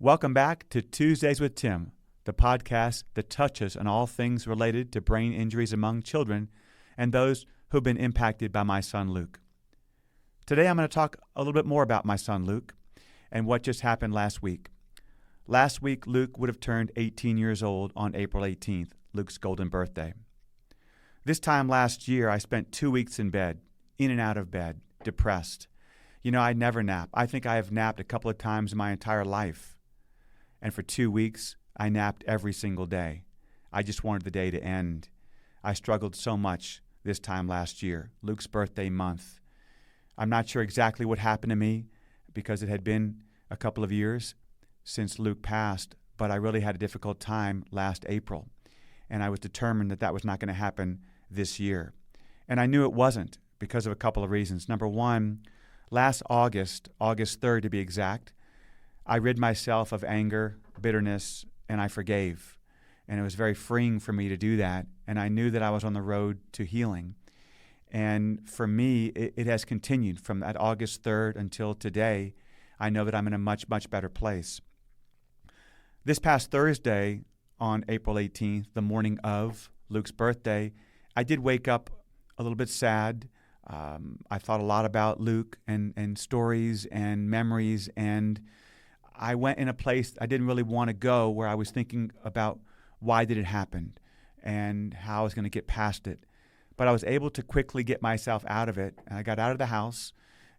Welcome back to Tuesdays with Tim, the podcast that touches on all things related to brain injuries among children and those who've been impacted by my son Luke. Today I'm going to talk a little bit more about my son Luke and what just happened last week. Last week, Luke would have turned 18 years old on April 18th, Luke's golden birthday. This time last year, I spent 2 weeks in bed, in and out of bed, depressed. I never nap. I think I have napped a couple of times in my entire life. And for 2 weeks, I napped every single day. I just wanted the day to end. I struggled so much this time last year, Luke's birthday month. I'm not sure exactly what happened to me because it had been a couple of years since Luke passed, but I really had a difficult time last April. And I was determined that that was not going to happen this year. And I knew it wasn't because of a couple of reasons. Number one, last August 3rd to be exact, I rid myself of anger, bitterness, and I forgave. And it was very freeing for me to do that. And I knew that I was on the road to healing. And for me, it has continued from that August 3rd until today. I know that I'm in a much, much better place. This past Thursday, on April 18th, the morning of Luke's birthday, I did wake up a little bit sad. I thought a lot about Luke and stories and memories, and I went in a place I didn't really want to go, where I was thinking about why did it happen and how I was going to get past it. But I was able to quickly get myself out of it. I got out of the house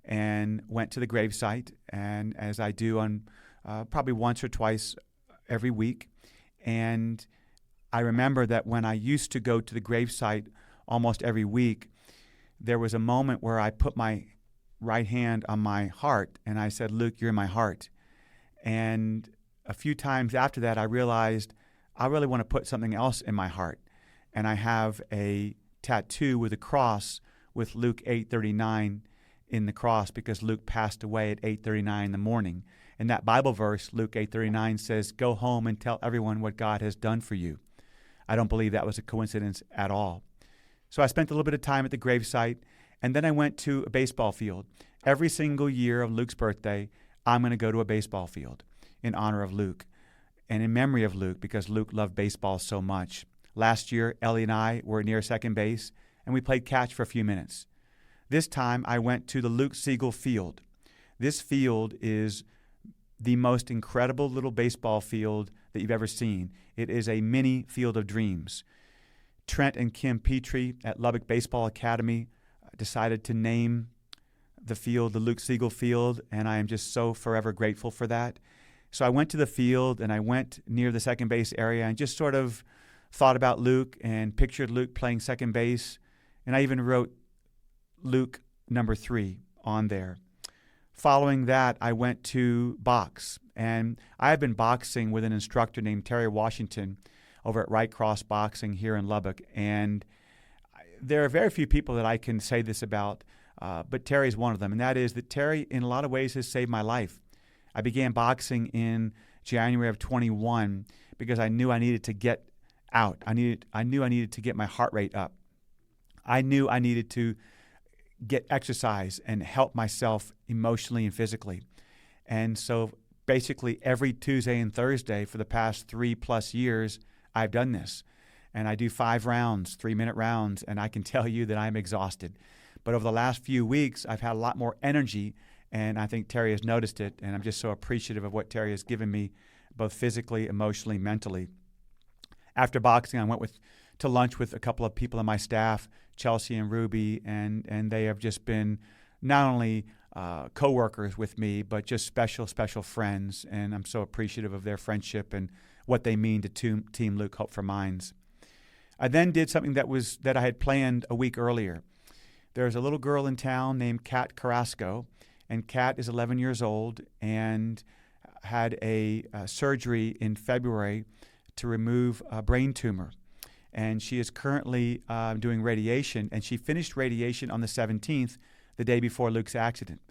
and went to the gravesite, and as I do on probably once or twice every week. And I remember that when I used to go to the gravesite almost every week, there was a moment where I put my right hand on my heart and I said, "Luke, you're in my heart." And a few times after that, I realized I really want to put something else in my heart. And I have a tattoo with a cross with Luke 8:39 in the cross, because Luke passed away at 8:39 in the morning. And that Bible verse, Luke 8:39, says, "Go home and tell everyone what God has done for you." I don't believe that was a coincidence at all. So I spent a little bit of time at the gravesite, and then I went to a baseball field. Every single year of Luke's birthday, I'm going to go to a baseball field in honor of Luke and in memory of Luke, because Luke loved baseball so much. Last year, Ellie and I were near second base, and we played catch for a few minutes. This time, I went to the Luke Siegel field. This field is the most incredible little baseball field that you've ever seen. It is a mini Field of Dreams. Trent and Kim Petrie at Lubbock Baseball Academy decided to name the field the Luke Siegel Field, and I am just so forever grateful for that. So I went to the field, and I went near the second base area and just sort of thought about Luke and pictured Luke playing second base, and I even wrote Luke number 3 on there. Following that, I went to box, and I have been boxing with an instructor named Terry Washington over at Right Cross Boxing here in Lubbock, and there are very few people that I can say this about, but Terry's one of them, and that is that Terry, in a lot of ways, has saved my life. I began boxing in January of 21 because I knew I needed to get out. I knew I needed to get my heart rate up. I knew I needed to get exercise and help myself emotionally and physically. And so basically every Tuesday and Thursday for the past 3+ years, I've done this. And I do 5 rounds, 3-minute rounds, and I can tell you that I'm exhausted. But over the last few weeks, I've had a lot more energy, and I think Terry has noticed it, and I'm just so appreciative of what Terry has given me, both physically, emotionally, mentally. After boxing, I went to lunch with a couple of people on my staff, Chelsea and Ruby, and they have just been not only co-workers with me, but just special, special friends, and I'm so appreciative of their friendship and what they mean to Team Luke Hope for Minds. I then did something that I had planned a week earlier. There's a little girl in town named Kat Carrasco, and Kat is 11 years old and had a surgery in February to remove a brain tumor. And she is currently doing radiation, and she finished radiation on the 17th, the day before Luke's accident.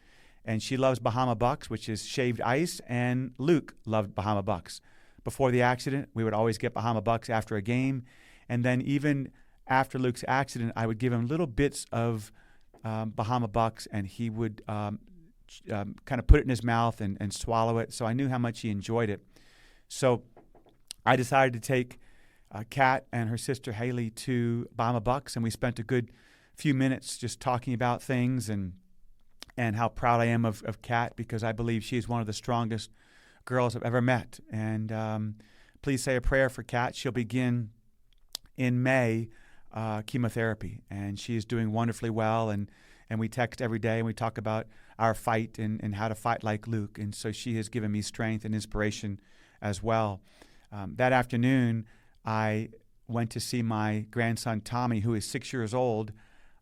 And she loves Bahama Bucks, which is shaved ice, and Luke loved Bahama Bucks. Before the accident, we would always get Bahama Bucks after a game, and then even after Luke's accident, I would give him little bits of Bahama Bucks, and he would kind of put it in his mouth and swallow it. So I knew how much he enjoyed it. So I decided to take Kat and her sister Haley to Bama Bucks, and we spent a good few minutes just talking about things and how proud I am of Kat, because I believe she is one of the strongest girls I've ever met. And please say a prayer for Kat. She'll begin in May chemotherapy, and she is doing wonderfully well. And we text every day, and we talk about our fight and how to fight like Luke. And so she has given me strength and inspiration as well. That afternoon, I went to see my grandson Tommy, who is 6 years old.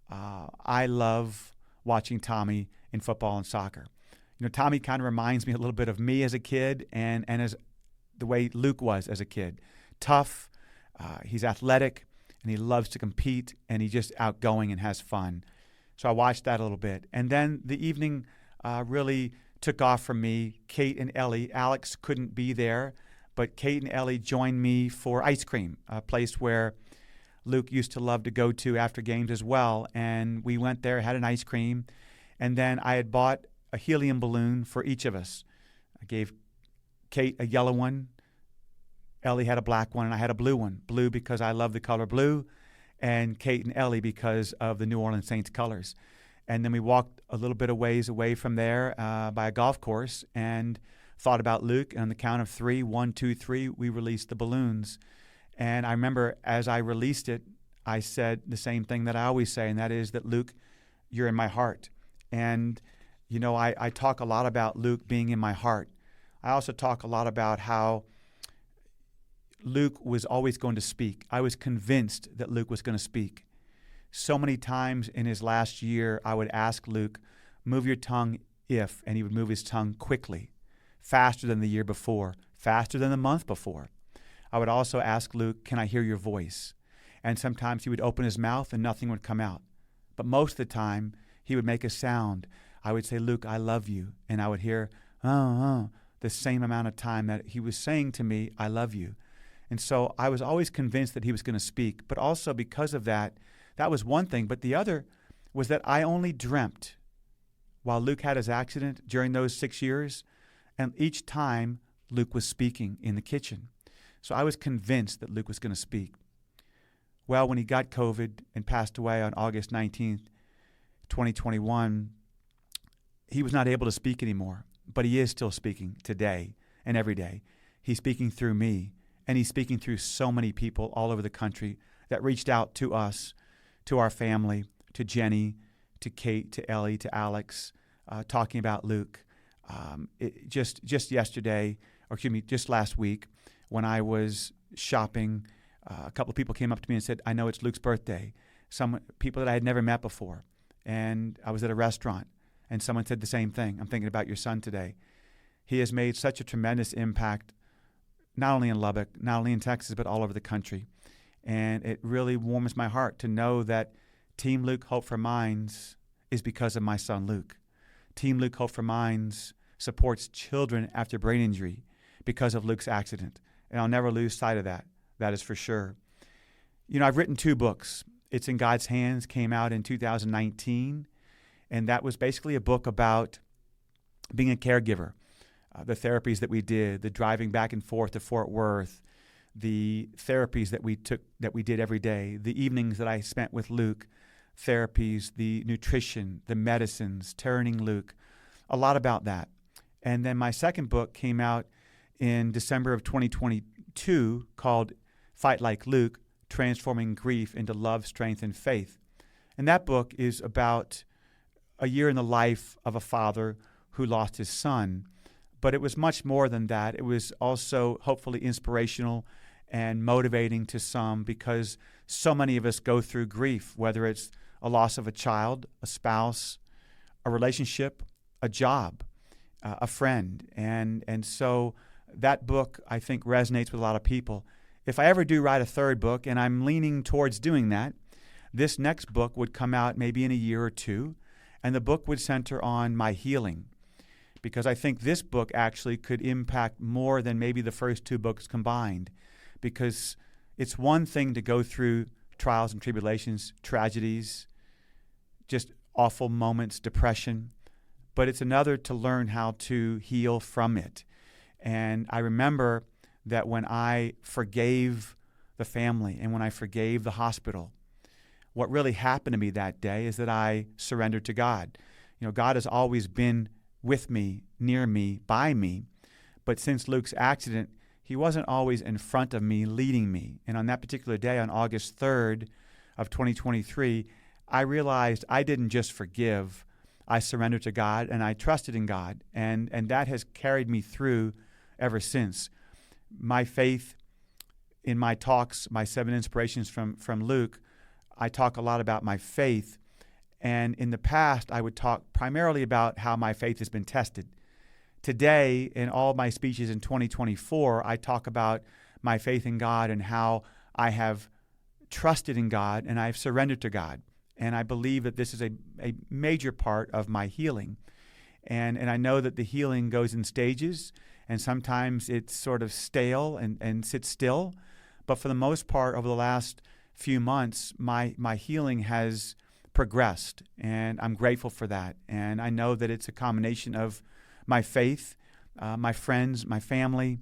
I love watching Tommy in football and soccer. Tommy kind of reminds me a little bit of me as a kid and as the way Luke was as a kid. Tough, he's athletic, and he loves to compete, and he's just outgoing and has fun. So I watched that a little bit. And then the evening really took off for me. Kate and Ellie, Alex couldn't be there, but Kate and Ellie joined me for ice cream, a place where Luke used to love to go to after games as well. And we went there, had an ice cream, and then I had bought a helium balloon for each of us. I gave Kate a yellow one, Ellie had a black one, and I had a blue one. Blue because I love the color blue, and Kate and Ellie because of the New Orleans Saints colors. And then we walked a little bit of ways away from there by a golf course and thought about Luke. And on the count of 3, 1, 2, 3, we released the balloons. And I remember as I released it, I said the same thing that I always say, and that is that, Luke, you're in my heart. And, I talk a lot about Luke being in my heart. I also talk a lot about how Luke was always going to speak. I was convinced that Luke was going to speak. So many times in his last year, I would ask Luke, move your tongue if, and he would move his tongue quickly, faster than the year before, faster than the month before. I would also ask Luke, can I hear your voice? And sometimes he would open his mouth and nothing would come out. But most of the time, he would make a sound. I would say, Luke, I love you. And I would hear, the same amount of time that he was saying to me, I love you. And so I was always convinced that he was going to speak. But also because of that, that was one thing. But the other was that I only dreamt while Luke had his accident during those 6 years. And each time, Luke was speaking in the kitchen. So I was convinced that Luke was going to speak. Well, when he got COVID and passed away on August 19th, 2021, he was not able to speak anymore. But he is still speaking today and every day. He's speaking through me. And he's speaking through so many people all over the country that reached out to us, to our family, to Jenny, to Kate, to Ellie, to Alex, talking about Luke. Just yesterday, just last week, when I was shopping, a couple of people came up to me and said, I know it's Luke's birthday. Some people that I had never met before. And I was at a restaurant, and someone said the same thing. I'm thinking about your son today. He has made such a tremendous impact, not only in Lubbock, not only in Texas, but all over the country. And it really warms my heart to know that Team Luke Hope for Minds is because of my son Luke. Team Luke Hope for Minds supports children after brain injury because of Luke's accident. And I'll never lose sight of that. That is for sure. I've written 2 books. It's in God's Hands, came out in 2019. And that was basically a book about being a caregiver. The therapies that we did, the driving back and forth to Fort Worth, the therapies that we did every day, the evenings that I spent with Luke, therapies, the nutrition, the medicines, turning Luke, a lot about that. And then my second book came out in December of 2022 called Fight Like Luke, Transforming Grief into Love, Strength, and Faith. And that book is about a year in the life of a father who lost his son. But it was much more than that. It was also hopefully inspirational and motivating to some, because so many of us go through grief, whether it's a loss of a child, a spouse, a relationship, a job, a friend. And so that book, I think, resonates with a lot of people. If I ever do write a third book, and I'm leaning towards doing that, this next book would come out maybe in a year or 2, and the book would center on my healing. Because I think this book actually could impact more than maybe the first 2 books combined. Because it's one thing to go through trials and tribulations, tragedies, just awful moments, depression. but it's another to learn how to heal from it. And I remember that when I forgave the family and when I forgave the hospital, what really happened to me that day is that I surrendered to God. God has always been with me, near me, by me, but since Luke's accident, he wasn't always in front of me, leading me. And on that particular day, on August 3rd of 2023, I realized I didn't just forgive, I surrendered to God and I trusted in God. And that has carried me through ever since. My faith in my talks, my 7 inspirations from Luke, I talk a lot about my faith. And in the past, I would talk primarily about how my faith has been tested. Today, in all my speeches in 2024, I talk about my faith in God and how I have trusted in God and I've surrendered to God. And I believe that this is a major part of my healing. And I know that the healing goes in stages, and sometimes it's sort of stale and sits still. But for the most part, over the last few months, my healing has progressed, and I'm grateful for that. And I know that it's a combination of my faith, my friends, my family,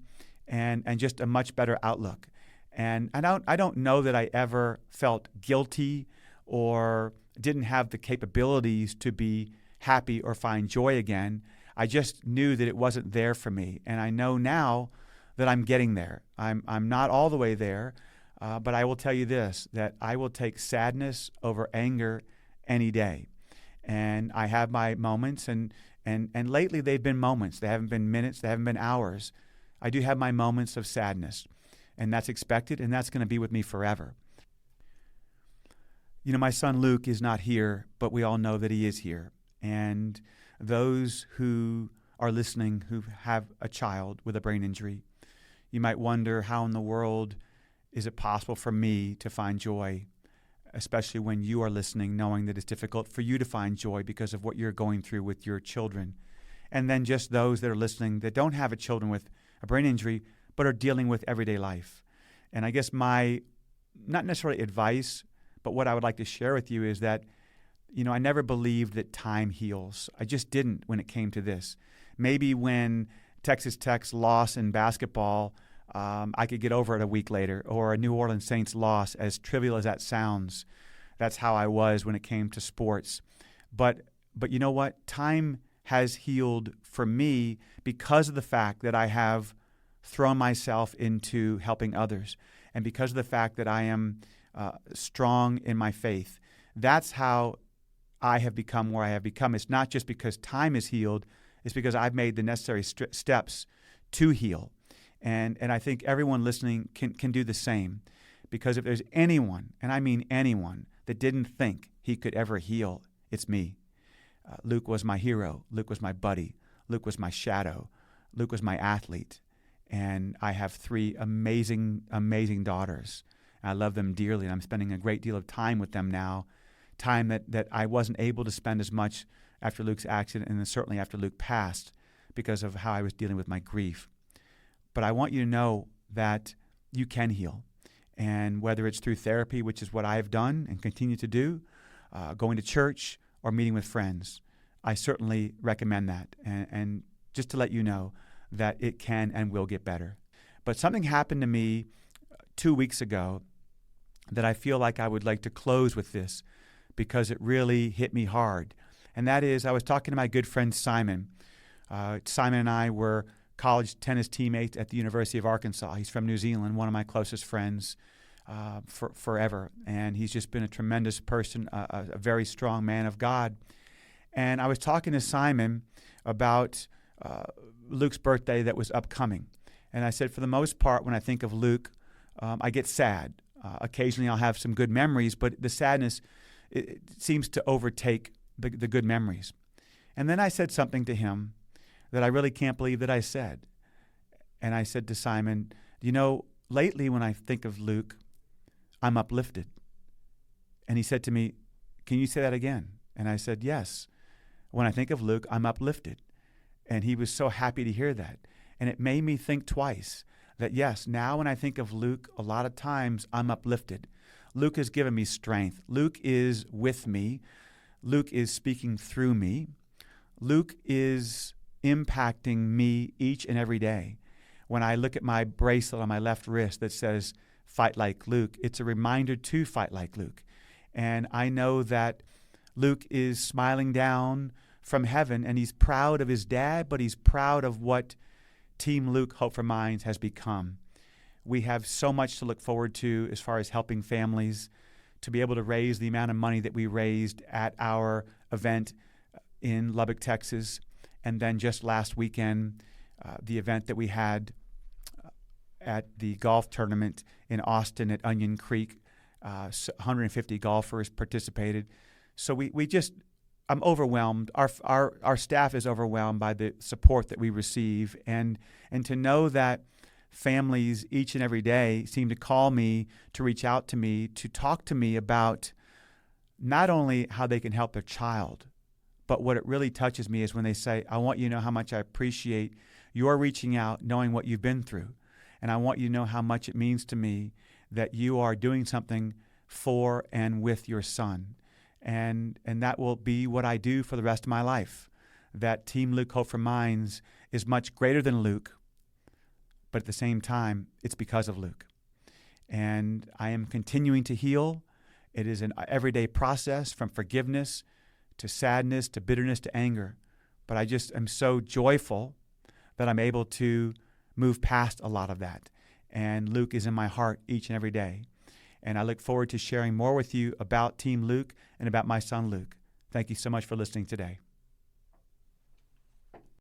and just a much better outlook. And I don't know that I ever felt guilty or didn't have the capabilities to be happy or find joy again. I just knew that it wasn't there for me. And I know now that I'm getting there. I'm not all the way there, but I will tell you this, that I will take sadness over anger any day. And I have my moments, and lately they've been moments. They haven't been minutes. They haven't been hours. I do have my moments of sadness, and that's expected, and that's going to be with me forever. My son Luke is not here, but we all know that he is here. And those who are listening who have a child with a brain injury, you might wonder, how in the world is it possible for me to find joy, especially when you are listening, knowing that it's difficult for you to find joy because of what you're going through with your children. And then just those that are listening that don't have a children with a brain injury, but are dealing with everyday life. And I guess my, not necessarily advice, but what I would like to share with you is that, I never believed that time heals. I just didn't when it came to this. Maybe when Texas Tech's loss in basketball, I could get over it a week later, or a New Orleans Saints loss, as trivial as that sounds. That's how I was when it came to sports. But you know what? Time has healed for me because of the fact that I have thrown myself into helping others, and because of the fact that I am strong in my faith. That's how I have become where I have become. It's not just because time is healed, it's because I've made the necessary steps to heal. And I think everyone listening can do the same, because if there's anyone, and I mean anyone, that didn't think he could ever heal, it's me. Luke was my hero. Luke was my buddy. Luke was my shadow. Luke was my athlete. And I have 3 amazing, amazing daughters. I love them dearly, and I'm spending a great deal of time with them now, time that I wasn't able to spend as much after Luke's accident, and then certainly after Luke passed, because of how I was dealing with my grief. But I want you to know that you can heal. And whether it's through therapy, which is what I've done and continue to do, going to church, or meeting with friends, I certainly recommend that. And just to let you know that it can and will get better. But something happened to me 2 weeks ago that I feel like I would like to close with this, because it really hit me hard. And that is, I was talking to my good friend Simon. Simon and I were college tennis teammates at the University of Arkansas. He's from New Zealand, one of my closest friends forever. And he's just been a tremendous person, a very strong man of God. And I was talking to Simon about Luke's birthday that was upcoming. And I said, for the most part, when I think of Luke, I get sad. Occasionally I'll have some good memories, but the sadness, it seems to overtake the good memories. And then I said something to him that I really can't believe that I said. And I said to Simon, lately when I think of Luke, I'm uplifted. And he said to me, can you say that again? And I said, yes. When I think of Luke, I'm uplifted. And he was so happy to hear that. And it made me think twice that, yes, now when I think of Luke, a lot of times I'm uplifted. Luke has given me strength. Luke is with me. Luke is speaking through me. Luke is impacting me each and every day. When I look at my bracelet on my left wrist that says, "Fight like Luke," it's a reminder to fight like Luke. And I know that Luke is smiling down from heaven, and he's proud of his dad, but he's proud of what Team Luke Hope for Minds has become. We have so much to look forward to as far as helping families, to be able to raise the amount of money that we raised at our event in Lubbock, Texas. And then just last weekend, the event that we had at the golf tournament in Austin at Onion Creek, 150 golfers participated. So I'm overwhelmed. Our staff is overwhelmed by the support that we receive, and to know that families each and every day seem to call me, to reach out to me, to talk to me about not only how they can help their child, but what it really touches me is when they say, "I want you to know how much I appreciate your reaching out, knowing what you've been through. And I want you to know how much it means to me that you are doing something for and with your son." And that will be what I do for the rest of my life. That Team Luke Hope for Minds is much greater than Luke, but at the same time, it's because of Luke. And I am continuing to heal. It is an everyday process, from forgiveness to sadness to bitterness to anger. But I just am so joyful that I'm able to move past a lot of that. And Luke is in my heart each and every day. And I look forward to sharing more with you about Team Luke and about my son Luke. Thank you so much for listening today.